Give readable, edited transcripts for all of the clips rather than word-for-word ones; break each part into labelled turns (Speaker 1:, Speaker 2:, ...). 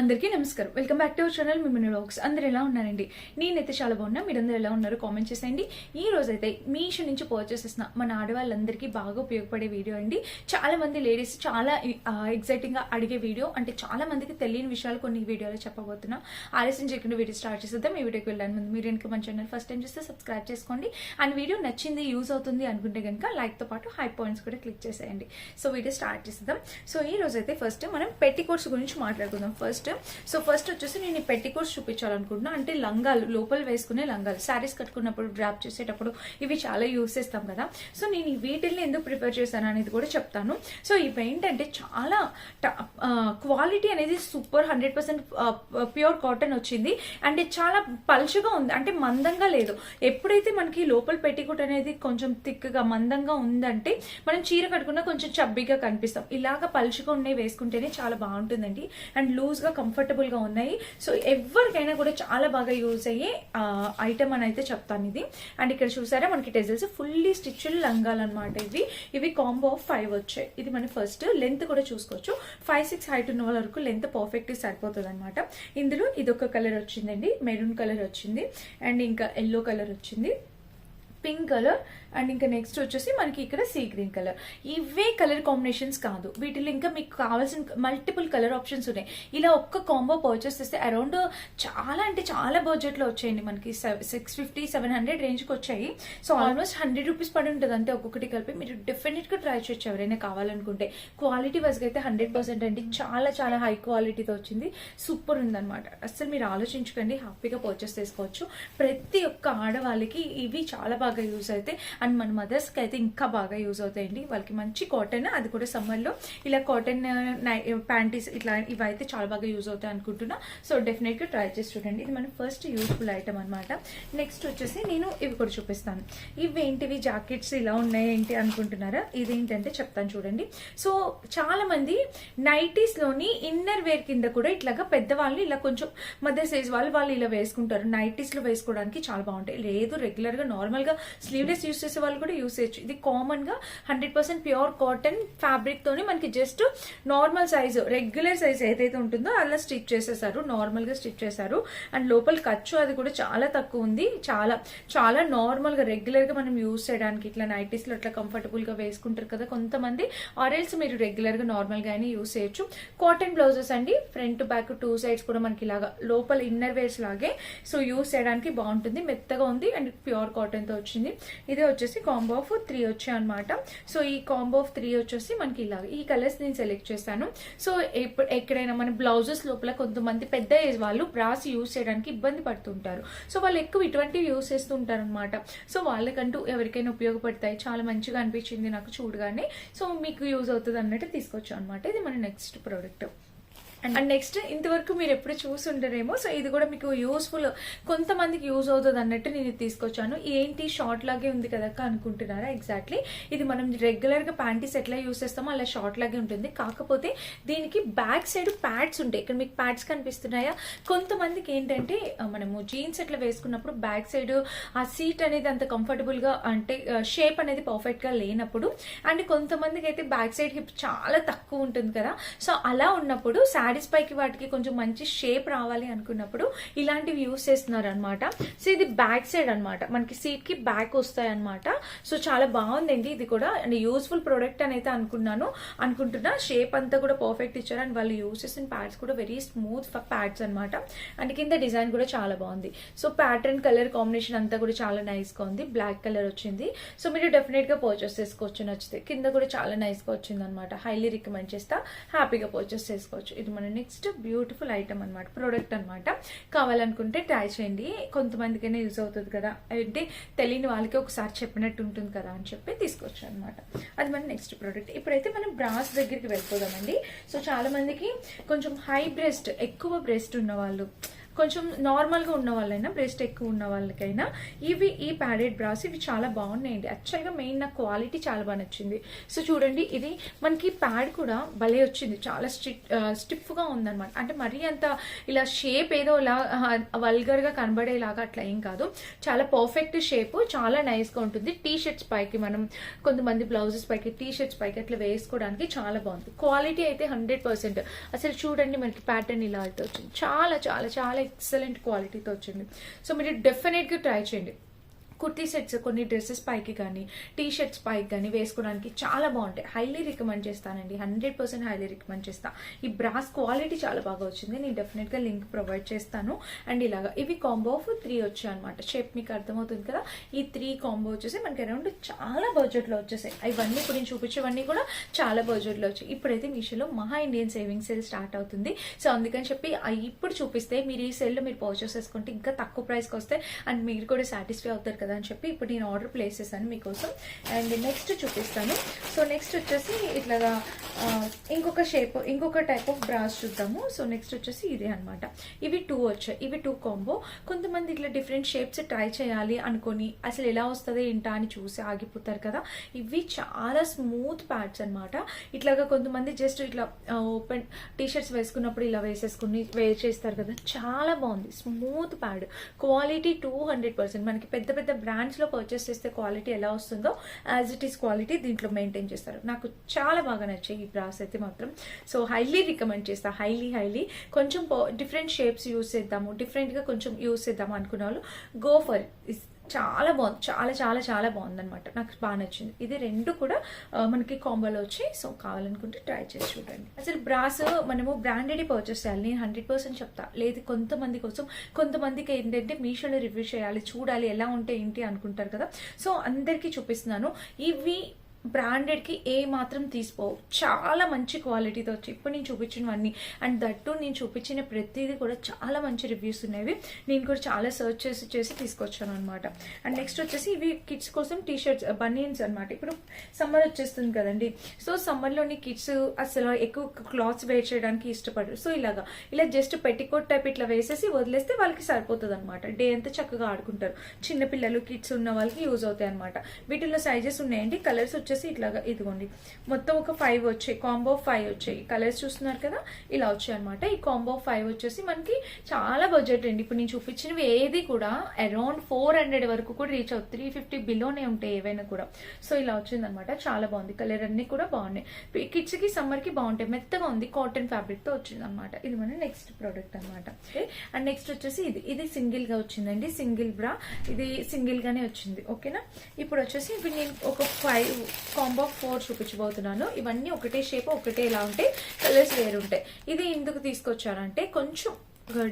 Speaker 1: అందరికీ నమస్కారం. Welcome back to our channel మిమ్మల్ని వ్లాగ్స్. అందరు ఎలా ఉన్నారండి? నేనైతే చాలా బాగున్నా. మీరందరూ ఎలా ఉన్నారు కామెంట్ చేసేయండి. ఈ రోజైతే మీషో నుంచి పర్చేస్ చేసిన మన ఆడవాళ్ళందరికీ బాగా ఉపయోగపడే వీడియో అండి. చాలా మంది లేడీస్ చాలా ఎక్సైటింగ్ గా అడిగే వీడియో, అంటే చాలా మందికి తెలియని విషయాలు కొన్ని వీడియోలో చెప్పబోతున్నా. ఆలస్యం చేయకుండా వీడియో స్టార్ట్ చేసేద్దాం. ఈ వీడియోకి వెళ్ళడానికి ముందు మీరు కనుక మన ఛానల్ ఫస్ట్ టైం చూస్తే సబ్స్క్రైబ్ చేసుకోండి. అండ్ వీడియో నచ్చింది, యూజ్ అవుతుంది అనుకుంటే కనుక లైక్ తో పాటు హై పాయింట్స్ కూడా క్లిక్ చేసేయండి. సో వీడియో స్టార్ట్ చేసేద్దాం. సో ఈ రోజైతే ఫస్ట్ మనం పెట్టికోట్స్ గురించి మాట్లాడుకుందాం. ఫస్ట్ వచ్చేసి నేను ఈ పెట్టికోట్స్ చూపించాలనుకుంటున్నా. అంటే లంగాలు, లోపల వేసుకునే లంగాలు, శారీస్ కట్టుకున్నప్పుడు డ్రాప్ చేసేటప్పుడు ఇవి చాలా యూస్ చేస్తాం కదా. సో నేను ఈ వీటిల్ని ఎందుకు ప్రిఫర్ చేశాను అనేది కూడా చెప్తాను. సో ఇవి ఏంటంటే చాలా క్వాలిటీ అనేది సూపర్ 100% ప్యూర్ కాటన్ వచ్చింది. అంటే చాలా పల్చగా ఉంది, అంటే మందంగా లేదు. ఎప్పుడైతే మనకి లోపల పెట్టికోట్ అనేది కొంచెం థిక్గా మందంగా ఉందంటే మనం చీర కట్టుకున్నా కొంచెం చబ్బిగా కనిపిస్తాం. ఇలాగా పల్చగా ఉన్నాయి వేసుకుంటేనే చాలా బాగుంటుందండి. అండ్ లూజ్ గా కంఫర్టబుల్ గా ఉన్నాయి. సో ఎవరికైనా కూడా చాలా బాగా యూజ్ అయ్యే ఐటమ్ అని అయితే చెప్తాను ఇది. అండ్ ఇక్కడ చూసారా మనకి టెజల్స్ ఫుల్లీ స్టిచ్డ్ లంగాలు అనమాట. ఇవి కాంబో ఆఫ్ 5 వచ్చాయి. ఇది మన ఫస్ట్ లెంత్ కూడా చూసుకోవచ్చు. 5'6" హైట్ ఉన్న వాళ్ళ వరకు లెంత్ పర్ఫెక్ట్ సరిపోతుంది అనమాట. ఇందులో ఇదొక కలర్ వచ్చిందండి, మెరూన్ కలర్ వచ్చింది, అండ్ ఇంకా ఎల్లో కలర్ వచ్చింది, పింక్ కలర్, అండ్ ఇంకా నెక్స్ట్ వచ్చేసి మనకి ఇక్కడ సీ గ్రీన్ కలర్. ఇవే కలర్ కాంబినేషన్స్ కాదు, వీటిలో ఇంకా మీకు కావాల్సిన మల్టిపుల్ కలర్ ఆప్షన్స్ ఉన్నాయి. ఇలా ఒక్క కాంబో పర్చేస్ చేస్తే అరౌండ్ చాలా అంటే చాలా బడ్జెట్ లో వచ్చాయండి. మనకి 650-700 రేంజ్ కి వచ్చాయి. సో ఆల్మోస్ట్ 100 రూపీస్ పడి ఉంటుంది అంతే ఒక్కొక్కటి కలిపి. మీరు డెఫినెట్ గా ట్రై చేయొచ్చు ఎవరైనా కావాలనుకుంటే. క్వాలిటీ వైజ్ అయితే 100% అండి, చాలా చాలా హై క్వాలిటీతో వచ్చింది. సూపర్ ఉందన్నమాట. అసలు మీరు ఆలోచించుకోండి, హ్యాపీగా పర్చేస్ చేసుకోవచ్చు. ప్రతి ఒక్క ఆడవాళ్ళకి ఇవి చాలా బాగా యూజ్ అవుతాయి. అండ్ మన మదర్స్ కి అయితే ఇంకా బాగా యూజ్ అవుతాయండి. వాళ్ళకి మంచి కాటన్, అది కూడా సమ్మర్ లో ఇలా కాటన్ ప్యాంటీస్ ఇట్లా ఇవైతే చాలా బాగా యూజ్ అవుతాయి అనుకుంటున్నా. సో డెఫినెట్ గా ట్రై చేసి చూడండి. ఇది మన ఫస్ట్ యూజ్ఫుల్ ఐటమ్ అనమాట. నెక్స్ట్ వచ్చేసి నేను ఇవి కూడా చూపిస్తాను. ఇవేంటివి జాకెట్స్ ఇలా ఉన్నాయి ఏంటి అనుకుంటున్నారా? ఇదేంటంటే చెప్తాను చూడండి. సో చాలా మంది నైటీస్ లోని ఇన్నర్ వేర్ కింద కూడా ఇట్లాగా పెద్దవాళ్ళు ఇలా కొంచెం మదర్ సైజ్ వాళ్ళు ఇలా వేసుకుంటారు. నైటీస్ లో వేసుకోవడానికి చాలా బాగుంటాయి. లేదు రెగ్యులర్ గా నార్మల్ గా స్లీవ్లెస్ యూస్ చేసే వాళ్ళు కూడా యూస్ చేయొచ్చు. ఇది కామన్ గా 100% ప్యూర్ కాటన్ ఫ్యాబ్రిక్ తోని మనకి just normal size, regular size ఏదైతే ఉంటుందో అలా స్టిచ్ చేసేసారు, నార్మల్ గా స్టిచ్ చేశారు. అండ్ లోపల ఖర్చు అది కూడా చాలా తక్కువ ఉంది. చాలా చాలా నార్మల్ గా రెగ్యులర్ గా మనం యూస్ చేయడానికి ఇట్లా నైటీస్ లో అట్లా కంఫర్టబుల్ గా వేసుకుంటారు కదా కొంతమంది. ఆరెల్స్ మీరు రెగ్యులర్ గా నార్మల్ గా అయినా యూస్ చేయొచ్చు. కాటన్ బ్లౌజెస్ అండి, ఫ్రంట్ బ్యాక్ 2 సైడ్స్ కూడా మనకి ఇలాగా లోపల ఇన్నర్ వేర్స్ లాగే. సో యూస్ చేయడానికి బాగుంటుంది, మెత్తగా ఉంది అండ్ ప్యూర్ కాటన్ తో వచ్చింది. ఇదే వచ్చేసి కాంబో ఆఫ్ 3 వచ్చాయి అనమాట. సో ఈ కాంబో ఆఫ్ 3 వచ్చేసి మనకి ఇలాగ ఈ కలర్స్ నేను సెలెక్ట్ చేశాను. సో ఎక్కడైనా మన బ్లౌజెస్ లోపల కొంతమంది పెద్ద ఏజ్ వాళ్ళు బ్రాస్ యూస్ చేయడానికి ఇబ్బంది పడుతుంటారు. సో వాళ్ళు ఎక్కువ ఇటువంటివి యూస్ చేస్తూ ఉంటారు అనమాట. సో వాళ్ళకంటూ ఎవరికైనా ఉపయోగపడతాయి. చాలా మంచిగా అనిపించింది నాకు చూడగానే. సో మీకు యూజ్ అవుతుంది అన్నట్టు తీసుకొచ్చాం అనమాట. ఇది మన నెక్స్ట్ ప్రోడక్ట్. అండ్ నెక్స్ట్ ఇంతవరకు మీరు ఎప్పుడు చూసుంటారేమో. సో ఇది కూడా మీకు యూస్ఫుల్, కొంతమందికి యూజ్ అవుతుంది అన్నట్టు నేను తీసుకొచ్చాను. ఏంటి షార్ట్ లాగే ఉంది కదా అనుకుంటున్నారా? ఎగ్జాక్ట్లీ ఇది మనం రెగ్యులర్ గా ప్యాంటీస్ ఎట్లా యూస్ చేస్తామో అలా షార్ట్ లాగే ఉంటుంది. కాకపోతే దీనికి బ్యాక్ సైడ్ ప్యాడ్స్ ఉంటాయి. ఇక్కడ మీకు ప్యాడ్స్ కనిపిస్తున్నాయా? కొంతమందికి ఏంటంటే మనము జీన్స్ ఎట్లా వేసుకున్నప్పుడు బ్యాక్ సైడ్ ఆ సీట్ అనేది అంత కంఫర్టబుల్ గా, అంటే షేప్ అనేది పర్ఫెక్ట్ గా లేనప్పుడు, అండ్ కొంతమందికి అయితే బ్యాక్ సైడ్ హిప్ చాలా తక్కువ ఉంటుంది కదా. సో అలా ఉన్నప్పుడు శారీస్ పైకి వాటికి కొంచెం మంచి షేప్ రావాలి అనుకున్నప్పుడు ఇలాంటివి యూస్ చేస్తున్నారు అనమాట. సో ఇది బ్యాక్ సైడ్ అనమాట, మనకి సీట్ కి బ్యాక్ వస్తాయి అనమాట. సో చాలా బాగుందండి ఇది కూడా. అండ్ యూస్ఫుల్ ప్రోడక్ట్ అని అయితే అనుకుంటున్నా. షేప్ అంతా కూడా పర్ఫెక్ట్ ఇచ్చారు. అండ్ వాళ్ళు యూస్ చేసిన ప్యాడ్స్ కూడా వెరీ స్మూత్ ప్యాడ్స్ అనమాట. అండ్ కింద డిజైన్ కూడా చాలా బాగుంది. సో ప్యాటర్న్ కలర్ కాంబినేషన్ అంతా కూడా చాలా నైస్ గా ఉంది. బ్లాక్ కలర్ వచ్చింది. సో మీరు డెఫినెట్ గా పర్చేస్ చేసుకోవచ్చు నచ్చితే. కింద కూడా చాలా నైస్ గా వచ్చింది అనమాట. హైలీ రికమెండ్ చేస్తా, హ్యాపీగా పర్చేస్ చేసుకోవచ్చు. ఇది మన నెక్స్ట్ బ్యూటిఫుల్ ఐటమ్ అనమాట, ప్రోడక్ట్ అనమాట. కావాలనుకుంటే ట్రై చేయండి, కొంతమందికైనా యూజ్ అవుతుంది కదా, అంటే తెలియని వాళ్ళకి ఒకసారి చెప్పినట్టు ఉంటుంది కదా అని చెప్పి తీసుకొచ్చాను అనమాట. అది మన నెక్స్ట్ ప్రోడక్ట్. ఇప్పుడైతే మనం బ్రాస్ దగ్గరికి వెళ్ళిపోదామండి. సో చాలా మందికి కొంచెం హై బ్రెస్ట్, ఎక్కువ బ్రెస్ట్ ఉన్న వాళ్ళు, కొంచెం నార్మల్గా ఉన్న వాళ్ళైనా బ్రెస్ట్ ఎక్కువ ఉన్న వాళ్ళకైనా ఈ ప్యాడెడ్ బ్రాస్ ఇవి చాలా బాగున్నాయండి. యాక్చువల్గా మెయిన్ నాకు క్వాలిటీ చాలా బాగా నచ్చింది. సో చూడండి, ఇది మనకి ప్యాడ్ కూడా భలే వచ్చింది, చాలా స్టిఫ్గా ఉందన్నమాట. అంటే మరీ అంత ఇలా షేప్ ఏదో ఇలా వల్గర్గా కనబడేలాగా అట్లా ఏం కాదు, చాలా పర్ఫెక్ట్ షేప్, చాలా నైస్గా ఉంటుంది. టీ షర్ట్స్ పైకి మనం కొంతమంది బ్లౌజెస్ పైకి టీ షర్ట్స్ పైకి అట్లా వేసుకోవడానికి చాలా బాగుంది. క్వాలిటీ అయితే 100%. అసలు చూడండి, మనకి ప్యాటర్న్ ఇలా అయితే వచ్చింది, చాలా చాలా చాలా ఎక్సలెంట్ క్వాలిటీతో వచ్చింది. సో మీరు డెఫినెట్గా ట్రై చేయండి. కుర్తీ సెట్స్ కొన్ని డ్రెస్సెస్ పైకి కానీ టీ షర్ట్స్ పైకి కానీ వేసుకోవడానికి చాలా బాగుంటాయి. హైలీ రికమెండ్ చేస్తానండి, 100% హైలీ రికమెండ్ చేస్తా. ఈ బ్రాస్ క్వాలిటీ చాలా బాగా వచ్చింది, నేను డెఫినెట్గా లింక్ ప్రొవైడ్ చేస్తాను. అండ్ ఇలాగా ఇవి కాంబో ఆఫ్ 3 వచ్చాయి అనమాట. షేప్ మీకు అర్థమవుతుంది కదా. ఈ 3 కాంబో వచ్చేసి మనకి అరౌండ్ చాలా బడ్జెట్లో వచ్చేసాయి. ఇవన్నీ ఇప్పుడు నేను చూపించేవన్నీ కూడా చాలా బడ్జెట్లో వచ్చాయి. ఇప్పుడైతే మీషోలో మహా ఇండియన్ సేవింగ్ సేల్ స్టార్ట్ అవుతుంది. సో అందుకని చెప్పి ఇప్పుడు చూపిస్తే మీరు ఈ సేల్లో మీరు పర్చేస్ చేసుకుంటే ఇంకా తక్కువ ప్రైస్కి వస్తాయి అండ్ మీరు కూడా సాటిస్ఫై అవుతారు కదా అని చెప్పి ఇప్పుడు నేను ఆర్డర్ ప్లేస్ చేశాను మీకోసం. అండ్ నెక్స్ట్ చూపిస్తాను. సో నెక్స్ట్ వచ్చేసి ఇట్లాగా ఇంకొక టైప్ ఆఫ్ బ్రాస్ చూద్దాము. సో నెక్స్ట్ వచ్చేసి ఇదే అనమాట. ఇవి 2 వచ్చాయి, ఇవి 2 కాంబో. కొంతమంది ఇట్లా డిఫరెంట్ షేప్స్ ట్రై చేయాలి అనుకొని అసలు ఎలా వస్తుంది ఏంటా అని చూసి ఆగిపోతారు కదా. ఇవి చాలా స్మూత్ ప్యాడ్స్ అనమాట. ఇట్లాగా కొంతమంది జస్ట్ ఇట్లా ఓపెన్ టీ షర్ట్స్ వేసుకున్నప్పుడు ఇలా వేసేసుకుని వేర్ చేస్తారు కదా, చాలా బాగుంది. Smooth pad, quality 200%. మనకి పెద్ద పెద్ద బ్రాండ్స్లో పర్చేస్ చేస్తే క్వాలిటీ ఎలా వస్తుందో యాజ్ ఇట్ ఈస్ క్వాలిటీ దీంట్లో మెయింటైన్ చేస్తారు. నాకు చాలా బాగా నచ్చాయి ఈ బ్రాస్ అయితే మాత్రం. సో హైలీ రికమెండ్ చేస్తా, హైలీ. కొంచెం డిఫరెంట్ షేప్స్ యూస్ చేద్దాము, డిఫరెంట్గా కొంచెం యూస్ చేద్దాము అనుకునే వాళ్ళు గో ఫర్ ఇట్. చాలా బాగుంది, చాలా చాలా చాలా బాగుంది అనమాట. నాకు బాగా నచ్చింది. ఇది 2 కూడా మనకి కాంబోలో వచ్చాయి. సో కావాలనుకుంటే ట్రై చేసి చూడండి. అసలు బ్రాస్ మనము బ్రాండెడ్ పర్చేస్ చేయాలి, నేను 100% చెప్తా. లేదు కొంతమంది కోసం, కొంతమందికి ఏంటంటే మీషోలో రివ్యూ చేయాలి, చూడాలి ఎలా ఉంటే ఏంటి అనుకుంటారు కదా. సో అందరికీ చూపిస్తున్నాను. ఇవి బ్రాండెడ్కి ఏ మాత్రం తీసుకోవు, చాలా మంచి క్వాలిటీతో వచ్చి ఇప్పుడు నేను చూపించినవన్నీ. అండ్ దట్టు నేను చూపించిన ప్రతిదీ కూడా చాలా మంచి రివ్యూస్ ఉన్నవి. నేను కూడా చాలా సర్చ్ చేసి తీసుకొచ్చాను అనమాట. అండ్ నెక్స్ట్ వచ్చేసి ఇవి కిడ్స్ కోసం టీ షర్ట్స్, బనియన్స్ అనమాట. ఇప్పుడు సమ్మర్ వచ్చేస్తుంది కదండి. సో సమ్మర్లోని కిడ్స్ అసలు ఎక్కువ క్లాత్స్ వేర్ చేయడానికి ఇష్టపడరు. సో ఇలా జస్ట్ పెట్టికోట్ టైప్ ఇట్లా వేసేసి వదిలేస్తే వాళ్ళకి సరిపోతుంది అనమాట. డే అంతా చక్కగా ఆడుకుంటారు. చిన్నపిల్లలు కిడ్స్ ఉన్న వాళ్ళకి యూజ్ అవుతాయి అనమాట. వీటిల్లో సైజెస్ ఉన్నాయండి. కలర్స్ వచ్చేసి ఇట్లాగా ఇదిగోండి, మొత్తం ఒక 5 వచ్చాయి, కాంబో 5 వచ్చాయి. కలర్స్ చూస్తున్నారు కదా, ఇలా వచ్చాయి అనమాట. ఈ కాంబో 5 వచ్చేసి మనకి చాలా బడ్జెట్ అండి. ఇప్పుడు నేను చూపించినవి ఏది కూడా అరౌండ్ 400 వరకు కూడా రీచ్ అవుతుంది, 350 బిలోనే ఉంటాయి ఏవైనా కూడా. సో ఇలా వచ్చింది అనమాట, చాలా బాగుంది. కలర్ అన్ని కూడా బాగున్నాయి. కిడ్స్ కి సమ్మర్ కి బాగుంటాయి, మెత్తగా ఉంది, కాటన్ ఫ్యాబ్రిక్ తో వచ్చింది అనమాట. ఇది మన నెక్స్ట్ ప్రోడక్ట్ అనమాట. అండ్ నెక్స్ట్ వచ్చేసి ఇది సింగిల్ గా వచ్చిందండి, సింగిల్ బ్రా. ఇది సింగిల్ గానే వచ్చింది, ఓకేనా. ఇప్పుడు వచ్చేసి ఇప్పుడు నేను ఒక 5 కాంబో 4 చూపించబోతున్నాను. ఇవన్నీ ఒకటే షేప్, ఒకటే ఇలా ఉంటాయి, కలర్స్ వేరుంటాయి. ఇది ఎందుకు తీసుకొచ్చానంటే కొంచెం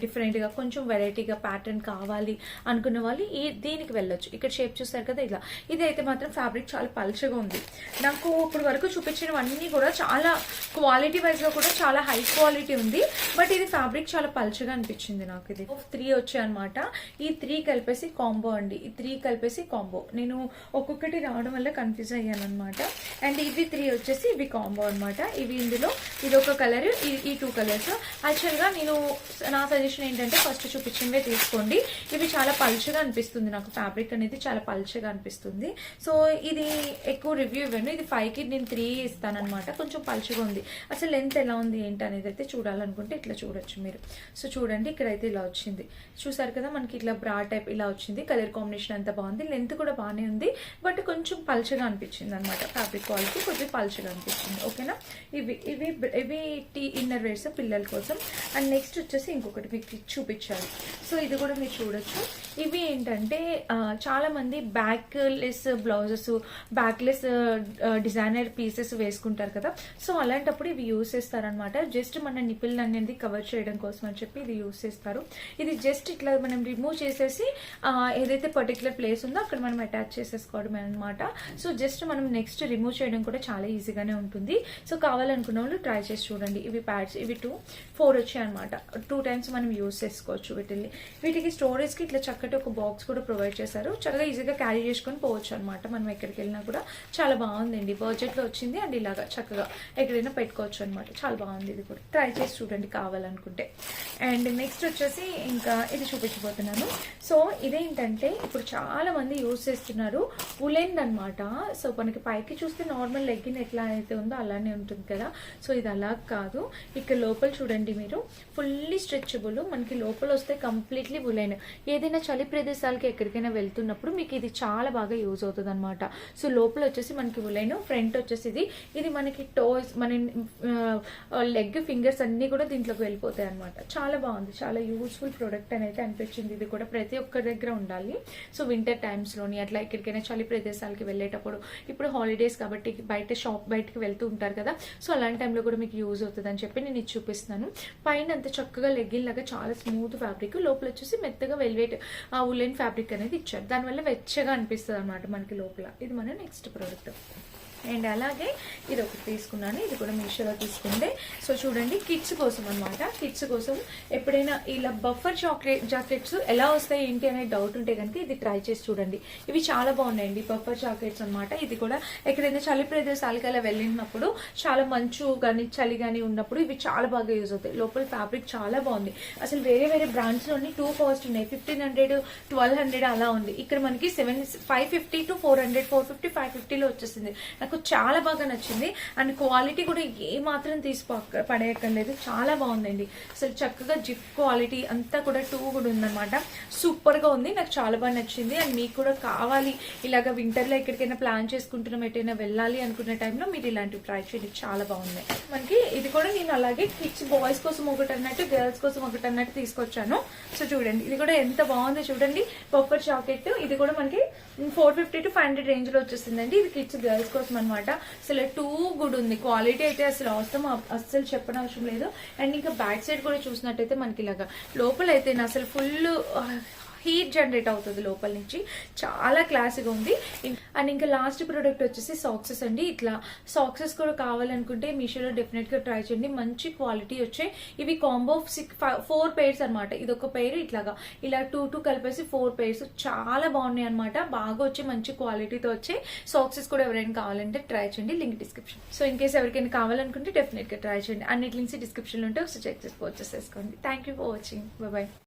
Speaker 1: డిఫరెంట్గా, కొంచెం వెరైటీగా ప్యాటర్న్ కావాలి అనుకున్న వాళ్ళు దీనికి వెళ్ళొచ్చు. ఇక్కడ షేప్ చూస్తారు కదా ఇలా. ఇది అయితే మాత్రం ఫ్యాబ్రిక్ చాలా పల్చగా ఉంది. నాకు ఇప్పుడు వరకు చూపించినవన్నీ కూడా చాలా క్వాలిటీ వైజ్గా కూడా చాలా హై క్వాలిటీ ఉంది. బట్ ఇది ఫ్యాబ్రిక్ చాలా పల్చగా అనిపించింది నాకు. ఇది 3 వచ్చాయి అనమాట. ఈ 3 కలిపేసి కాంబో అండి, ఈ 3 కలిపేసి కాంబో. నేను ఒక్కొక్కటి రావడం వల్ల కన్ఫ్యూజ్ అయ్యాను అనమాట. అండ్ ఇవి 3 వచ్చేసి ఇవి కాంబో అనమాట. ఇవి ఇందులో ఇది ఒక కలర్, ఈ 2 కలర్స్. యాక్చువల్గా నేను నా సజెషన్ ఏంటంటే ఫస్ట్ చూపించినవే తీసుకోండి. ఇవి చాలా పల్చగా అనిపిస్తుంది నాకు, ఫ్యాబ్రిక్ అనేది చాలా పల్చగా అనిపిస్తుంది. సో ఇది ఎక్కువ రివ్యూ ఇవ్వండి. ఇది 5కి నేను 3 ఇస్తాను అనమాట. కొంచెం పల్చగా ఉంది. అసలు లెంత్ ఎలా ఉంది ఏంటి అనేది అయితే చూడాలనుకుంటే ఇట్లా చూడొచ్చు మీరు. సో చూడండి, ఇక్కడైతే ఇలా వచ్చింది, చూసారు కదా. మనకి ఇట్లా బ్రా టైప్ ఇలా వచ్చింది. కలర్ కాంబినేషన్ అంతా బాగుంది, లెంత్ కూడా బాగానే ఉంది. బట్ కొంచెం పల్చగా అనిపించింది అనమాట. ఫ్యాబ్రిక్ క్వాలిటీ కొంచెం పల్చగా అనిపించింది, ఓకేనా. ఇవి టీ ఇన్నర్ వేర్స్ పిల్లల కోసం. అండ్ నెక్స్ట్ వచ్చేసి ఇంకొకటి మీకు చూపించాలి. సో ఇది కూడా మీరు చూడొచ్చు. ఇవి ఏంటంటే చాలా మంది backless blouses, backless designer pieces వేసుకుంటారు కదా. సో అలాంటప్పుడు ఇవి యూస్ చేస్తారనమాట. జస్ట్ మన నిపిల్ అనేది కవర్ చేయడం కోసం అని చెప్పి ఇది యూస్ చేస్తారు. ఇది జస్ట్ ఇట్లా మనం రిమూవ్ చేసేసి ఏదైతే పర్టికులర్ ప్లేస్ ఉందో అక్కడ మనం అటాచ్ చేసేసుకోవడమే అనమాట. సో జస్ట్ మనం నెక్స్ట్ రిమూవ్ చేయడం కూడా చాలా ఈజీగానే ఉంటుంది. సో కావాలనుకున్న వాళ్ళు ట్రై చేసి చూడండి. ఇవి ప్యాడ్స్, ఇవి 4 వచ్చాయి అనమాట. 2 టైమ్స్ మనం యూస్ చేసుకోవచ్చు వీటికి స్టోరేజ్కి ఇట్లా చక్కటి తగ్గట్టు ఒక బాక్స్ కూడా ప్రొవైడ్ చేశారు. చక్కగా ఈజీగా క్యారీ చేసుకొని పోవచ్చు అనమాట. మనం ఎక్కడికి వెళ్ళినా కూడా చాలా బాగుందండి. బడ్జెట్లో వచ్చింది అండ్ ఇలాగా చక్కగా ఎక్కడైనా పెట్టుకోవచ్చు అనమాట. చాలా బాగుంది. ఇది కూడా ట్రై చేసి చూడండి కావాలనుకుంటే. అండ్ నెక్స్ట్ వచ్చేసి ఇంకా ఇది చూపించబోతున్నాను. సో ఇదేంటంటే ఇప్పుడు చాలా మంది యూజ్ చేస్తున్నారు ఉలెన్ అనమాట. సో మనకి పైకి చూస్తే నార్మల్ లెగ్గిన్ ఎట్లా అయితే ఉందో అలానే ఉంటుంది కదా. సో ఇది అలా కాదు. ఇక్కడ లోపల చూడండి మీరు, ఫుల్లీ స్ట్రెచబుల్. మనకి లోపల వస్తే కంప్లీట్లీ ఉలెన్. ఏదైనా చలి ప్రదేశాలకి ఎక్కడికైనా వెళ్తున్నప్పుడు మీకు ఇది చాలా బాగా యూజ్ అవుతుంది అనమాట. సో లోపల వచ్చేసి మనకి ఉలెన్, ఫ్రంట్ వచ్చేసి ఇది మనకి టోస్, మన లెగ్ ఫింగర్స్ అన్ని కూడా దీంట్లోకి వెళ్ళిపోతాయి అనమాట. చాలా బాగుంది. చాలా యూజ్ఫుల్ ప్రోడక్ట్ అని అయితే అనిపించింది. ఇది కూడా ప్రతి ఒక్కరి దగ్గర ఉండాలి. సో వింటర్ టైమ్స్లోని అట్లా ఎక్కడికైనా చలి ప్రదేశాలకి వెళ్ళేటప్పుడు, ఇప్పుడు హాలిడేస్ కాబట్టి బయటకి వెళ్తూ ఉంటారు కదా. సో అలాంటి టైంలో కూడా మీకు యూజ్ అవుతుంది అని చెప్పి నేను ఇది చూపిస్తున్నాను. పైన అంత చక్కగా లెగ్గిన్ లాగా చాలా స్మూత్ ఫ్యాబ్రిక్, లోపల వచ్చేసి మెత్తగా వెల్వెట్ ఉలెన్ ఫ్యాబ్రిక్ అనేది ఇచ్చారు. దానివల్ల వెచ్చగా అనిపిస్తుంది అనమాట మనకి లోపల. ఇది మన నెక్స్ట్ ప్రోడక్ట్. అండ్ అలాగే ఇది ఒకటి తీసుకున్నాను. ఇది కూడా మీషోలో తీసుకుంటే. సో చూడండి, కిడ్స్ కోసం అనమాట. కిడ్స్ కోసం ఎప్పుడైనా ఇలా బఫర్ జాకెట్స్ ఎలా వస్తాయి ఏంటి అనే డౌట్ ఉంటే కనుక ఇది ట్రై చేసి చూడండి. ఇవి చాలా బాగున్నాయండి బఫర్ జాకెట్స్ అనమాట. ఇది కూడా ఎక్కడైనా చలి ప్రదేశాలకి అలా వెళ్ళినప్పుడు, చాలా మంచు కానీ చలి కానీ ఉన్నప్పుడు ఇవి చాలా బాగా యూజ్ అవుతాయి. లోపల ఫ్యాబ్రిక్ చాలా బాగుంది. అసలు వేరే వేరే బ్రాండ్స్లోని 2 కాస్ట్ ఉన్నాయి. 1500, 1200 అలా ఉంది. ఇక్కడ మనకి 550 to 400, 450, 550లో వచ్చేసింది. నాకు చాలా బాగా నచ్చింది. అండ్ క్వాలిటీ కూడా ఏ మాత్రం తీసి పడేయక్కర్లేదు. చాలా బాగుందండి. అసలు చక్కగా జిప్ క్వాలిటీ అంతా కూడా 2 కూడా ఉందన్నమాట. సూపర్ గా ఉంది. నాకు చాలా బాగా నచ్చింది. అండ్ మీకు కూడా కావాలి ఇలాగ వింటర్ లో ఎక్కడికైనా ప్లాన్ చేసుకుంటున్నాం, ఎటైనా వెళ్ళాలి అనుకునే టైంలో మీరు ఇలాంటివి ట్రై చేయండి. చాలా బాగున్నాయి. మనకి ఇది కూడా నేను అలాగే కిడ్స్ బాయ్స్ కోసం ఒకటి అన్నట్టు, గర్ల్స్ కోసం ఒకటి అన్నట్టు తీసుకొచ్చాను. సో చూడండి, ఇది కూడా ఎంత బాగుందో చూడండి. Puffer jacket. ఇది కూడా మనకి 450 to 500 రేంజ్ లో వచ్చేసిందండి. ఇది కిడ్స్ గర్ల్స్ కోసం అనమాట. అసలు 2 గుడ్ ఉంది. క్వాలిటీ అయితే అసలు అవసరం అస్సలు చెప్పనవసరం లేదు. అండ్ ఇంకా బ్యాక్ సైడ్ కూడా చూసినట్టయితే మనకి ఇలాగా లోపల అయితే అసలు ఫుల్ హీట్ జనరేట్ అవుతుంది లోపల నుంచి. చాలా క్లాసిగా ఉంది. అండ్ ఇంకా లాస్ట్ ప్రోడక్ట్ వచ్చేసి సాక్సెస్ అండి. ఇట్లా సాక్సెస్ కూడా కావాలనుకుంటే మీషోలో డెఫినెట్ గా ట్రై చేయండి. మంచి క్వాలిటీ వచ్చాయి. ఇవి కాంబో 4 pairs అనమాట. ఇది ఒక పేరు ఇట్లాగా ఇలా 2 కలిపేసి 4 pairs చాలా బాగున్నాయి అనమాట. బాగా వచ్చి మంచి క్వాలిటీతో వచ్చే సాక్సెస్ కూడా ఎవరైనా కావాలంటే ట్రై చేయండి. Link description. So in case ఎవరికైనా కావాలనుకుంటే డెఫినెట్ గా ట్రై చేయండి. అన్నిటి లింక్స్ డిస్క్రిప్షన్ లో ఉంటే ఒకసారి చెక్ చేసి పర్చేస్ చేసుకోండి. Thank you for watching. By.